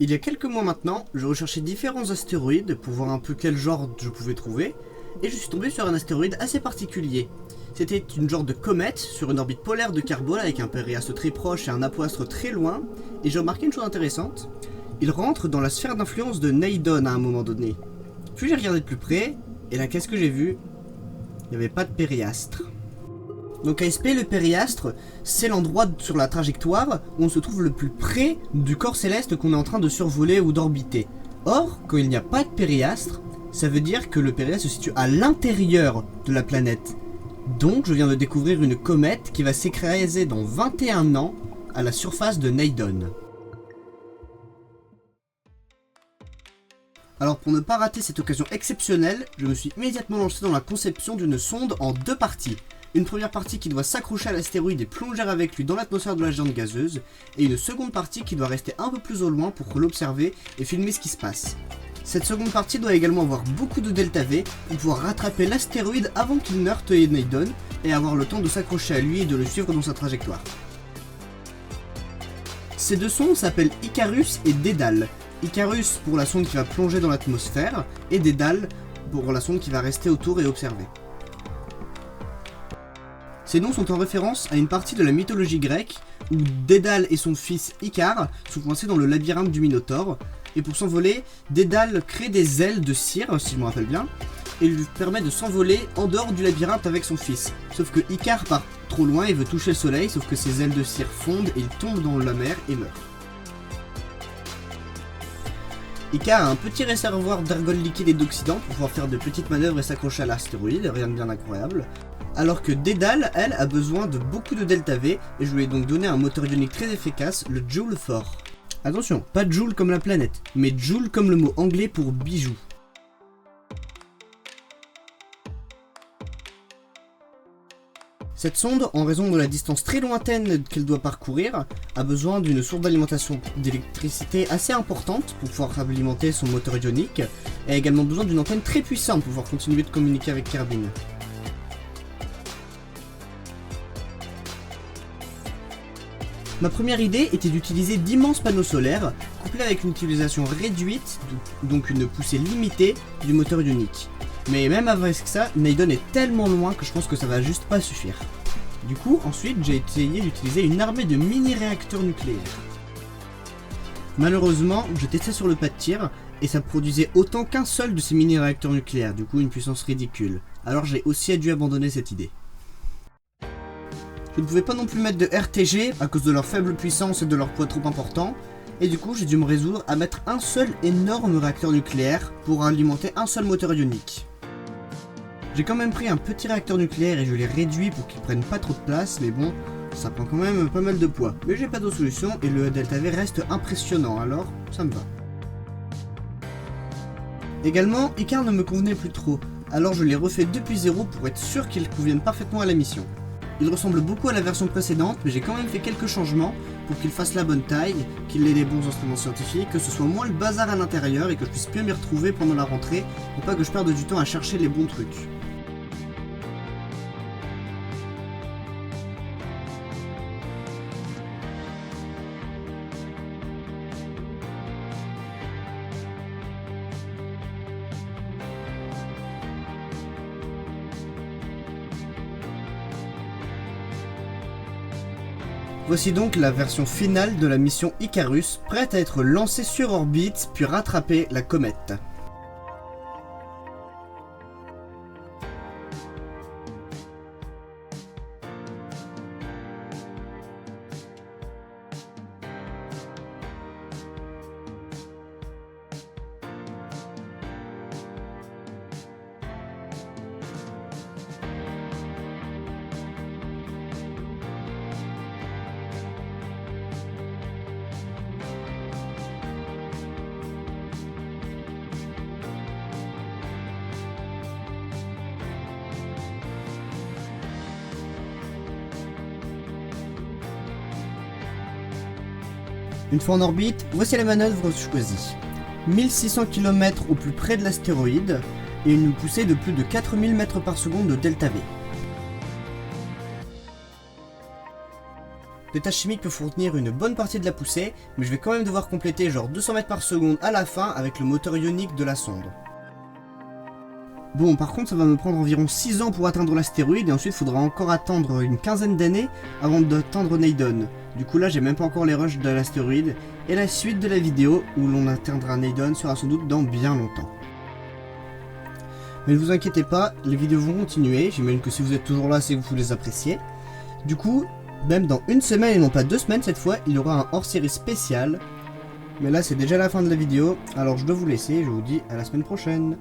Il y a quelques mois maintenant, je recherchais différents astéroïdes pour voir un peu quel genre je pouvais trouver, et je suis tombé sur un astéroïde assez particulier. C'était une genre de comète sur une orbite polaire de Carbone avec un périastre très proche et un apoastre très loin, et j'ai remarqué une chose intéressante. Il rentre dans la sphère d'influence de Neidon à un moment donné. Puis j'ai regardé de plus près, et là qu'est-ce que j'ai vu? Il n'y avait pas de périastre. Donc ASP, le périastre, c'est l'endroit sur la trajectoire où on se trouve le plus près du corps céleste qu'on est en train de survoler ou d'orbiter. Or, quand il n'y a pas de périastre, ça veut dire que le périastre se situe à l'intérieur de la planète. Donc je viens de découvrir une comète qui va s'écraser dans 21 ans à la surface de Neidon. Alors pour ne pas rater cette occasion exceptionnelle, je me suis immédiatement lancé dans la conception d'une sonde en 2 parties. Une première partie qui doit s'accrocher à l'astéroïde et plonger avec lui dans l'atmosphère de la géante gazeuse, et une seconde partie qui doit rester un peu plus au loin pour l'observer et filmer ce qui se passe. Cette seconde partie doit également avoir beaucoup de delta V pour pouvoir rattraper l'astéroïde avant qu'il ne heurte Neidon et avoir le temps de s'accrocher à lui et de le suivre dans sa trajectoire. Ces 2 sondes s'appellent Icarus et Dédale. Icarus pour la sonde qui va plonger dans l'atmosphère et Dédale pour la sonde qui va rester autour et observer. Ces noms sont en référence à une partie de la mythologie grecque où Dédale et son fils Icare sont coincés dans le labyrinthe du Minotaure, et pour s'envoler, Dédale crée des ailes de cire, si je me rappelle bien, et lui permet de s'envoler en dehors du labyrinthe avec son fils. Sauf que Icare part trop loin et veut toucher le soleil, sauf que ses ailes de cire fondent et il tombe dans la mer et meurt. Icare a un petit réservoir d'argol liquide et d'oxydant pour pouvoir faire de petites manœuvres et s'accrocher à l'astéroïde, rien de bien incroyable. Alors que Dédale, elle, a besoin de beaucoup de delta V, et je lui ai donc donné un moteur ionique très efficace, le Joule Fort. Attention, pas Joule comme la planète, mais Joule comme le mot anglais pour bijou. Cette sonde, en raison de la distance très lointaine qu'elle doit parcourir, a besoin d'une source d'alimentation d'électricité assez importante pour pouvoir alimenter son moteur ionique, et a également besoin d'une antenne très puissante pour pouvoir continuer de communiquer avec Kerbin. Ma première idée était d'utiliser d'immenses panneaux solaires, couplés avec une utilisation réduite, donc une poussée limitée du moteur ionique. Mais même avec ça, Neidon est tellement loin que je pense que ça va juste pas suffire. Du coup, ensuite, j'ai essayé d'utiliser une armée de mini-réacteurs nucléaires. Malheureusement, je testais sur le pas de tir, et ça produisait autant qu'un seul de ces mini-réacteurs nucléaires, du coup une puissance ridicule. Alors j'ai aussi dû abandonner cette idée. Je ne pouvais pas non plus mettre de RTG à cause de leur faible puissance et de leur poids trop important, et du coup j'ai dû me résoudre à mettre un seul énorme réacteur nucléaire pour alimenter un seul moteur ionique. J'ai quand même pris un petit réacteur nucléaire et je l'ai réduit pour qu'il prenne pas trop de place, mais bon, ça prend quand même pas mal de poids. Mais j'ai pas d'autre solution et le delta V reste impressionnant, alors ça me va. Également, Icare ne me convenait plus trop, alors je l'ai refait depuis zéro pour être sûr qu'il convienne parfaitement à la mission. Il ressemble beaucoup à la version précédente, mais j'ai quand même fait quelques changements pour qu'il fasse la bonne taille, qu'il ait les bons instruments scientifiques, que ce soit moins le bazar à l'intérieur et que je puisse mieux m'y retrouver pendant la rentrée, et pas que je perde du temps à chercher les bons trucs. Voici donc la version finale de la mission Icarus, prête à être lancée sur orbite puis rattraper la comète. Une fois en orbite, voici la manœuvre choisie. 1600 km au plus près de l'astéroïde et une poussée de plus de 4000 m/s de delta V. des tâches chimiques peuvent fournir une bonne partie de la poussée, mais je vais quand même devoir compléter genre 200 mètres par seconde à la fin avec le moteur ionique de la sonde. Bon, par contre, ça va me prendre environ 6 ans pour atteindre l'astéroïde, et ensuite il faudra encore attendre une quinzaine d'années avant d'atteindre Neydon. Du coup là, j'ai même pas encore les rushs de l'astéroïde, et la suite de la vidéo où l'on atteindra Neydon sera sans doute dans bien longtemps. Mais ne vous inquiétez pas, les vidéos vont continuer, j'imagine que si vous êtes toujours là, c'est que vous les appréciez. Du coup, même dans une semaine et non pas 2 semaines cette fois, il y aura un hors-série spécial. Mais là, c'est déjà la fin de la vidéo, alors je dois vous laisser, je vous dis à la semaine prochaine.